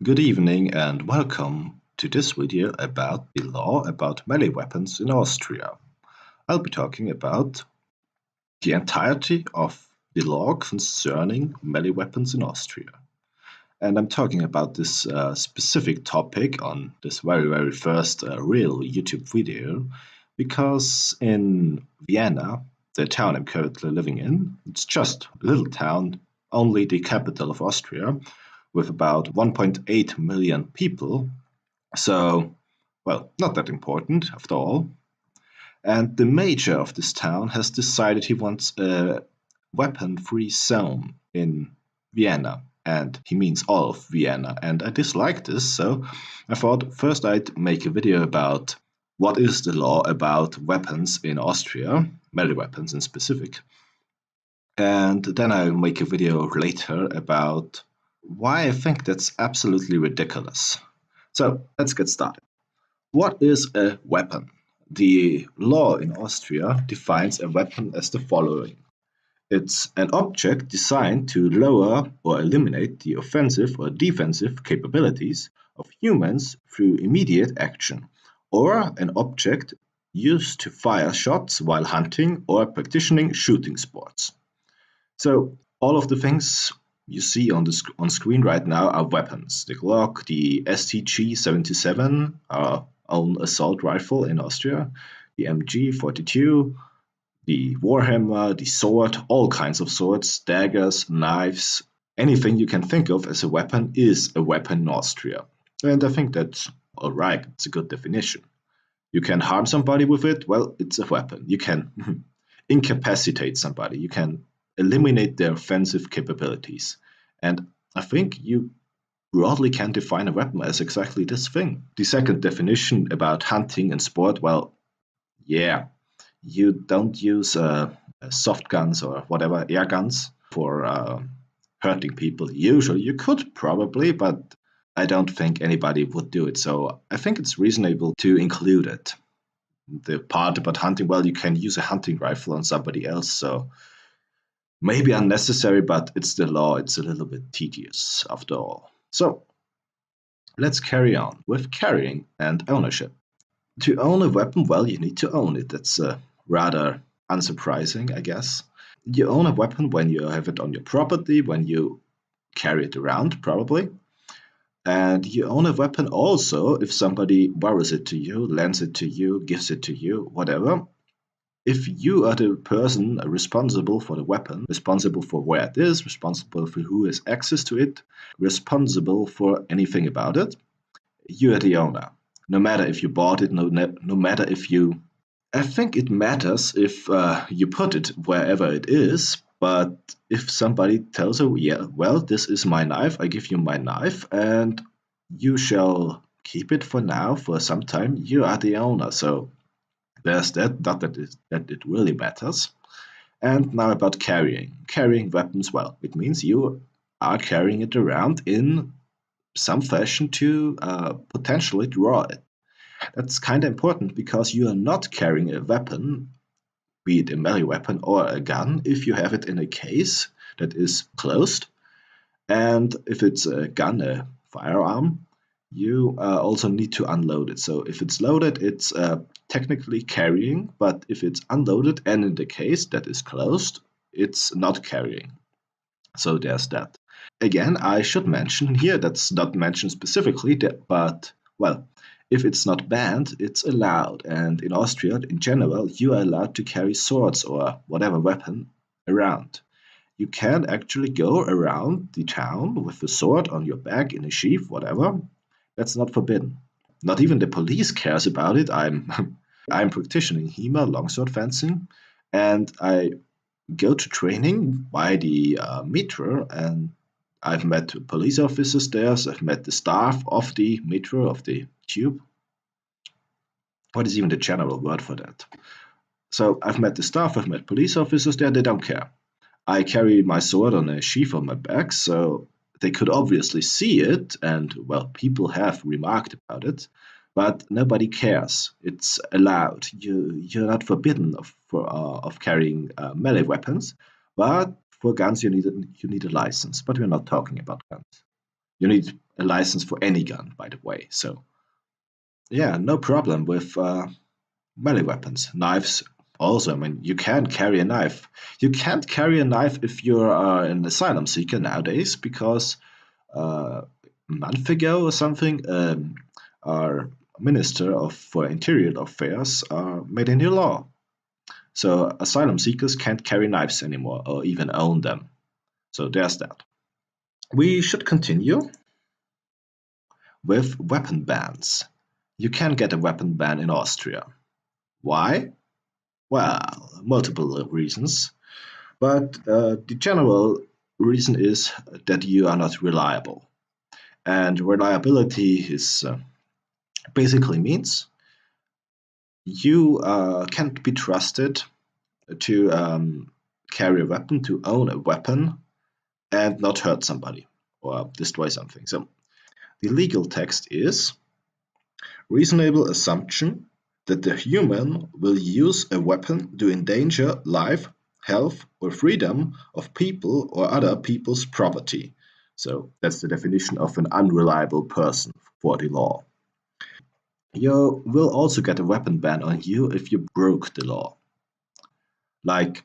Good evening and welcome to this video about the law about melee weapons in Austria. I'll be talking about the entirety of the law concerning melee weapons in Austria. And I'm talking about this specific topic on this very first real YouTube video because in Vienna, the town I'm currently living in, it's just a little town, only the capital of Austria, with about 1.8 million people. So, well, not that important after all. And the mayor of this town has decided he wants a weapon-free zone in Vienna. And he means all of Vienna. And I dislike this, so I thought first I'd make a video about what is the law about weapons in Austria, melee weapons in specific. And then I'll make a video later about why I think that's absolutely ridiculous. So let's get started. What is a weapon? The law in Austria defines a weapon as the following. It's an object designed to lower or eliminate the offensive or defensive capabilities of humans through immediate action, or an object used to fire shots while hunting or practicing shooting sports. So all of the things you see on screen right now are weapons. The Glock, the STG-77, our own assault rifle in Austria, the MG-42, the Warhammer, the sword, all kinds of swords, daggers, knives, anything you can think of as a weapon is a weapon in Austria. And I think that's all right. It's a good definition. You can harm somebody with it, well, it's a weapon. You can incapacitate somebody. You can eliminate their offensive capabilities. And I think you broadly can define a weapon as exactly this thing. The second definition about hunting and sport, well, yeah, you don't use soft guns or whatever, air guns for hurting people. Usually you could probably, but I don't think anybody would do it. So I think it's reasonable to include it. The part about hunting, well, you can use a hunting rifle on somebody else, so maybe unnecessary, but it's the law. It's a little bit tedious after all. So let's carry on with carrying and ownership. To own a weapon, well, you need to own it. That's rather unsurprising, I guess. You own a weapon when you have it on your property, when you carry it around, probably. And you own a weapon also if somebody borrows it to you, lends it to you, gives it to you, whatever. If you are the person responsible for the weapon, responsible for where it is, responsible for who has access to it, responsible for anything about it, you are the owner. No matter if you bought it, no matter if you... I think it matters if you put it wherever it is, but if somebody tells you, yeah, well, this is my knife, I give you my knife, and you shall keep it for now, for some time, you are the owner. So there's that, not that it really matters. And now about carrying. Carrying weapons, well, it means you are carrying it around in some fashion to potentially draw it. That's kind of important because you are not carrying a weapon, be it a melee weapon or a gun, if you have it in a case that is closed. And if it's a gun, a firearm, you also need to unload it. So if it's loaded, it's technically carrying, but if it's unloaded and in the case that is closed, it's not carrying. So there's that. Again, I should mention here, that's not mentioned specifically, but, well, if it's not banned, it's allowed. And in Austria, in general, you are allowed to carry swords or whatever weapon around. You can actually go around the town with the sword on your back, in a sheath, whatever. That's not forbidden. Not even the police cares about it. I'm practicing HEMA, longsword fencing, and I go to training by the metro, and I've met police officers there, so I've met the staff of the metro, of the tube. What is even the general word for that? So I've met the staff, I've met police officers there, they don't care. I carry my sword on a sheath on my back, so they could obviously see it, and, well, people have remarked about it, but nobody cares. It's allowed. You're not forbidden of carrying melee weapons, but for guns you need a license. But we're not talking about guns. You need a license for any gun, by the way. So yeah, no problem with melee weapons. Knives also, I mean, you can carry a knife. You can't carry a knife if you're an asylum seeker nowadays because a month ago or something, our Minister for Interior Affairs made a new law. So asylum seekers can't carry knives anymore or even own them. So there's that. We should continue with weapon bans. You can get a weapon ban in Austria. Why? Well, multiple reasons. But the general reason is that you are not reliable. And reliability is basically means you can't be trusted to carry a weapon, to own a weapon, and not hurt somebody or destroy something. So the legal text is reasonable assumption that the human will use a weapon to endanger life, health, or freedom of people or other people's property. So that's the definition of an unreliable person for the law. You will also get a weapon ban on you if you broke the law. Like,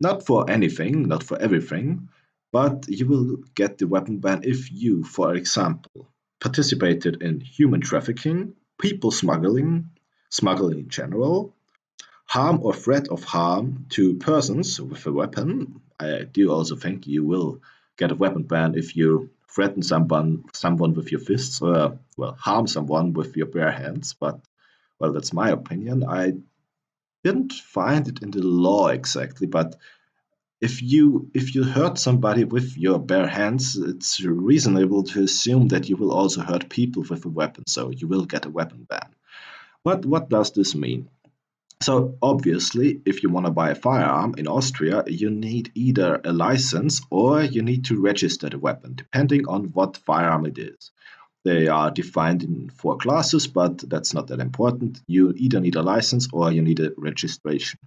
not for anything, not for everything, but you will get the weapon ban if you, for example, participated in human trafficking, people smuggling, smuggling in general, harm or threat of harm to persons with a weapon. I do also think you will get a weapon ban if you threaten someone with your fists or well harm someone with your bare hands. But well, that's my opinion. I didn't find it in the law exactly, but if you hurt somebody with your bare hands, it's reasonable to assume that you will also hurt people with a weapon, so you will get a weapon ban. But what does this mean? So obviously, if you want to buy a firearm in Austria, you need either a license or you need to register the weapon, depending on what firearm it is. They are defined in 4 classes, but that's not that important. You either need a license or you need a registration.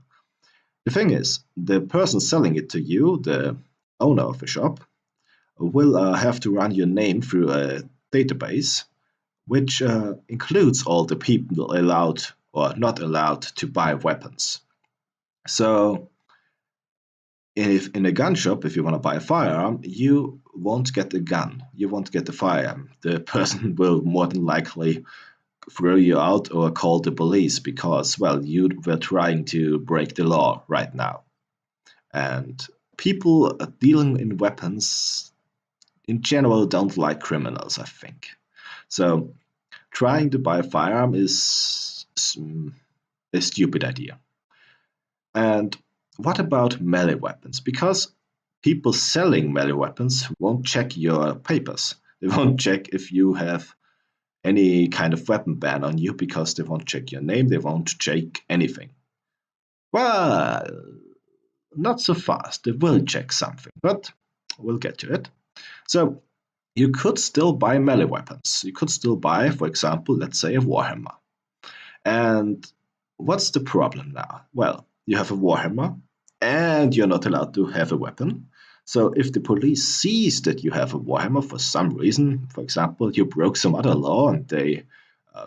The thing is, the person selling it to you, the owner of the shop, will have to run your name through a database, which includes all the people allowed or not allowed to buy weapons. So, if in a gun shop, if you want to buy a firearm, you won't get the gun, you won't get the firearm. The person will more than likely throw you out or call the police because, well, you were trying to break the law right now. And people dealing in weapons in general don't like criminals, I think. So trying to buy a firearm is a stupid idea. And what about melee weapons? Because people selling melee weapons won't check your papers. They won't check if you have any kind of weapon ban on you because they won't check your name, they won't check anything. Well, not so fast. They will check something, but we'll get to it. So you could still buy melee weapons. You could still buy, for example, let's say a Warhammer. And what's the problem now? Well, you have a Warhammer and you're not allowed to have a weapon. So if the police sees that you have a Warhammer for some reason, for example, you broke some other law and they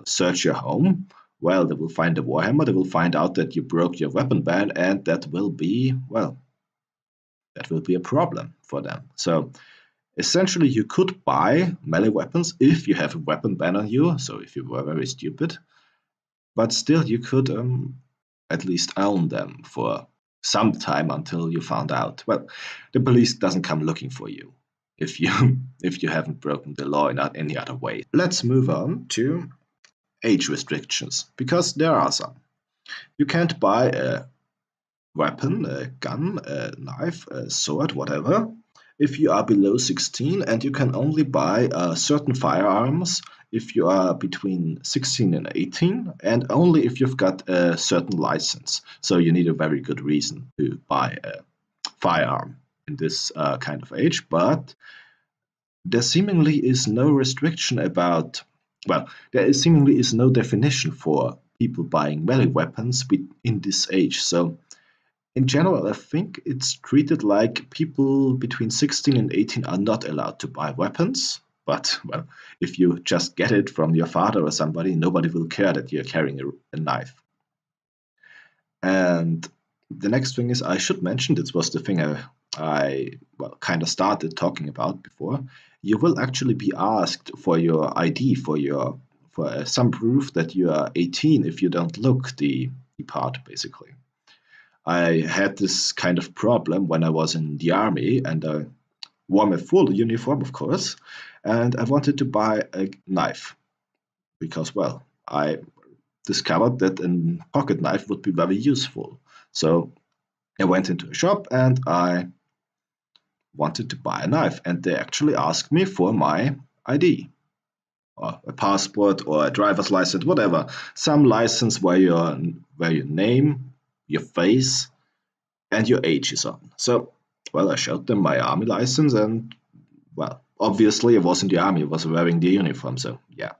search your home, well, they will find the Warhammer, they will find out that you broke your weapon ban, and that will be, well, that will be a problem for them. So essentially, you could buy melee weapons if you have a weapon ban on you, so if you were very stupid, but still you could at least own them for some time until you found out. Well, the police doesn't come looking for you if you if you haven't broken the law in any other way. Let's move on to age restrictions, because there are some. You can't buy a weapon, a gun, a knife, a sword, whatever, if you are below 16, and you can only buy certain firearms if you are between 16 and 18, and only if you've got a certain license. So you need a very good reason to buy a firearm in this kind of age, but there seemingly is no restriction about, well, there seemingly is no definition for people buying melee weapons in this age. So in general, I think it's treated like people between 16 and 18 are not allowed to buy weapons, But, well, if you just get it from your father or somebody, nobody will care that you're carrying a knife. And the next thing is, I should mention, this was the thing I kind of started talking about before. You will actually be asked for your ID, for some proof that you are 18 if you don't look the part, basically. I had this kind of problem when I was in the army, and I wore my full uniform, of course, and I wanted to buy a knife because, well, I discovered that a pocket knife would be very useful. So I went into a shop and I wanted to buy a knife, and they actually asked me for my ID, or a passport or a driver's license, whatever, some license where your name, your face, and your age is on. So, well, I showed them my army license, and, well, obviously I was in the army, I was wearing the uniform, so yeah.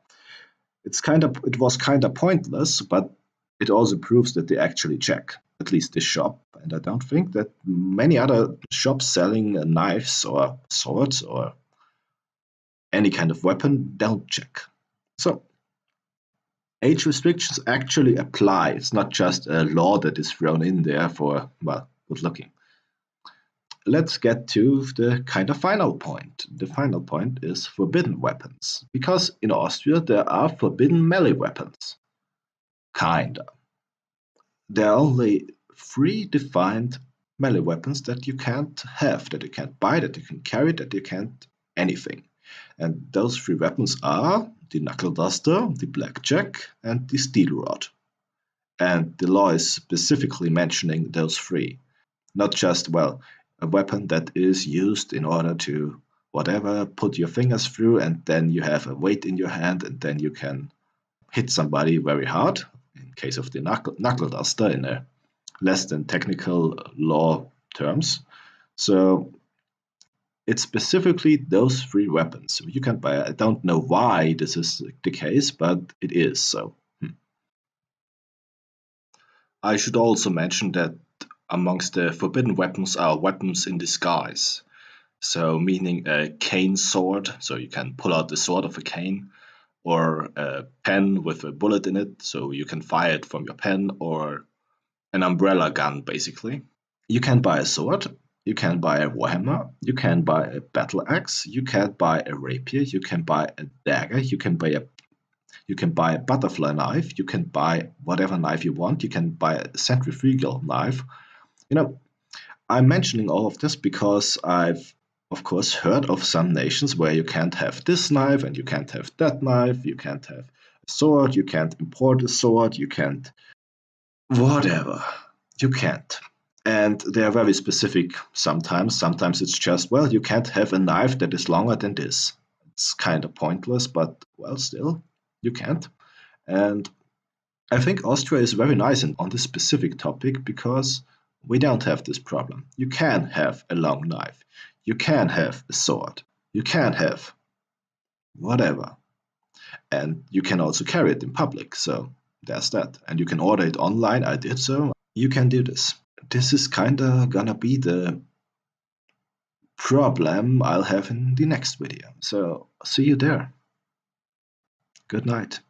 It was kind of pointless, but it also proves that they actually check, at least this shop. And I don't think that many other shops selling knives or swords or any kind of weapon don't check. So age restrictions actually apply. It's not just a law that is thrown in there for, well, good looking. Let's get to the kind of final point. The final point is forbidden weapons, because in Austria there are forbidden melee weapons. Kinda. There are only 3 defined melee weapons that you can't have, that you can't buy, that you can carry, that you can't anything. And those 3 weapons are the knuckle duster, the blackjack, and the steel rod. And the law is specifically mentioning those 3. Not just, well, a weapon that is used in order to, whatever, put your fingers through, and then you have a weight in your hand, and then you can hit somebody very hard, in case of the knuckle duster, in a less than technical law terms. So it's specifically those 3 weapons. You can buy. I don't know why this is the case, but it is so. I should also mention that amongst the forbidden weapons are weapons in disguise. So meaning a cane sword, so you can pull out the sword of a cane, or a pen with a bullet in it, so you can fire it from your pen, or an umbrella gun, basically. You can buy a sword, you can buy a warhammer, you can buy a battle axe, you can buy a rapier, you can buy a dagger, you can buy a butterfly knife, you can buy whatever knife you want, you can buy a centrifugal knife. I'm mentioning all of this because I've, of course, heard of some nations where you can't have this knife and you can't have that knife, you can't have a sword, you can't import a sword, you can't whatever. You can't. And they are very specific sometimes. Sometimes it's just, well, you can't have a knife that is longer than this. It's kind of pointless, but, well, still, you can't. And I think Austria is very nice on this specific topic because we don't have this problem. You can have a long knife. You can have a sword. You can have whatever. And you can also carry it in public. So there's that. And you can order it online. I did so. You can do this. This is kinda gonna be the problem I'll have in the next video. So see you there. Good night.